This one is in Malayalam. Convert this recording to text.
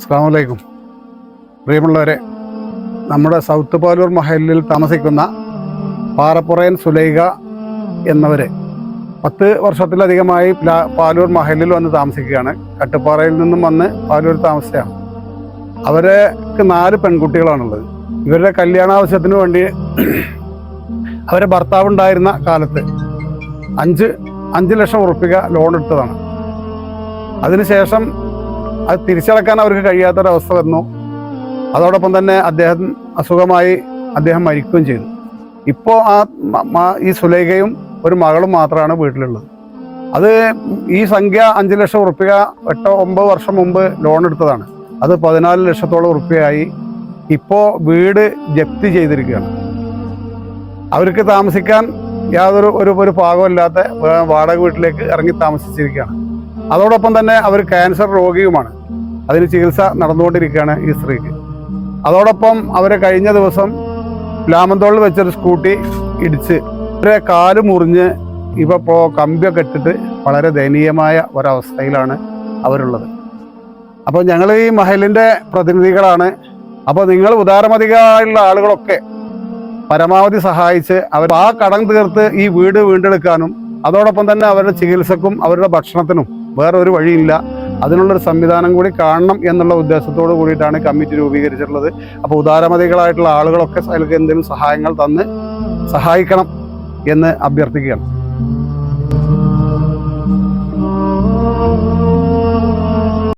അസ്സലാമു അലൈക്കും. പ്രിയമുള്ളവരെ, നമ്മുടെ സൗത്ത് പാലൂർ മഹലിൽ താമസിക്കുന്ന പാറപ്പുറയൻ സുലൈഖ എന്നവർ 10 വർഷത്തിലധികമായി പാലൂർ മഹലിൽ വന്ന് താമസിക്കുകയാണ്. കട്ടുപ്പാറയിൽ നിന്നും വന്ന് പാലൂർ താമസിച്ചാണ്. അവർക്ക് 4 പെൺകുട്ടികളാണുള്ളത്. ഇവരുടെ കല്യാണാവശ്യത്തിന് വേണ്ടി അവരെ ഭർത്താവ് ഉണ്ടായിരുന്ന കാലത്ത് 5 ലക്ഷം ഉറുപ്പിക ലോൺ എടുത്തതാണ്. അതിനുശേഷം അത് തിരിച്ചടക്കാൻ അവർക്ക് കഴിയാത്തൊരവസ്ഥ വന്നു. അതോടൊപ്പം തന്നെ അസുഖമായി അദ്ദേഹം മരിക്കുകയും ചെയ്തു. ഇപ്പോൾ ഈ സുലൈഖയും ഒരു മകളും മാത്രമാണ് വീട്ടിലുള്ളത്. അത് ഈ സംഖ്യ 5 ലക്ഷം ഉറുപ്പിക 8-9 വർഷം മുമ്പ് ലോൺ എടുത്തതാണ്. അത് 14 ലക്ഷത്തോളം ഉറുപ്പികയായി. ഇപ്പോൾ വീട് ജപ്തി ചെയ്തിരിക്കുകയാണ്. അവർക്ക് താമസിക്കാൻ യാതൊരു പാകമില്ലാത്ത വാടക വീട്ടിലേക്ക് ഇറങ്ങി താമസിച്ചിരിക്കുകയാണ്. അതോടൊപ്പം തന്നെ അവർ ക്യാൻസർ രോഗിയുമാണ്. അതിന് ചികിത്സ നടന്നുകൊണ്ടിരിക്കുകയാണ് ഈ സ്ത്രീക്ക്. അതോടൊപ്പം അവരെ കഴിഞ്ഞ ദിവസം ലാമന്തോളിൽ വെച്ചൊരു സ്കൂട്ടി ഇടിച്ച് അവരെ കാല് മുറിഞ്ഞ് ഇപ്പോൾ കമ്പിയൊക്കെ ഇട്ടിട്ട് വളരെ ദയനീയമായ ഒരവസ്ഥയിലാണ് അവരുള്ളത്. അപ്പോൾ ഞങ്ങൾ ഈ മഹലിൻ്റെ പ്രതിനിധികളാണ്. അപ്പോൾ നിങ്ങൾ ഉദാരമതികളായുള്ള ആളുകളൊക്കെ പരമാവധി സഹായിച്ച് അവർ ആ കടം തീർത്ത് ഈ വീട് വീണ്ടെടുക്കാനും അതോടൊപ്പം തന്നെ അവരുടെ ചികിത്സക്കും അവരുടെ ഭക്ഷണത്തിനും വേറെ ഒരു വഴിയില്ല, അതിനുള്ളൊരു സംവിധാനം കൂടി കാണണം എന്നുള്ള ഉദ്ദേശത്തോട് കൂടിയിട്ടാണ് കമ്മിറ്റി രൂപീകരിച്ചിട്ടുള്ളത്. അപ്പോൾ ഉദാരമതികളായിട്ടുള്ള ആളുകളൊക്കെ അതിലേക്ക് എന്തെങ്കിലും സഹായങ്ങൾ തന്ന് സഹായിക്കണം എന്ന് അഭ്യർത്ഥിക്കുകയാണ്.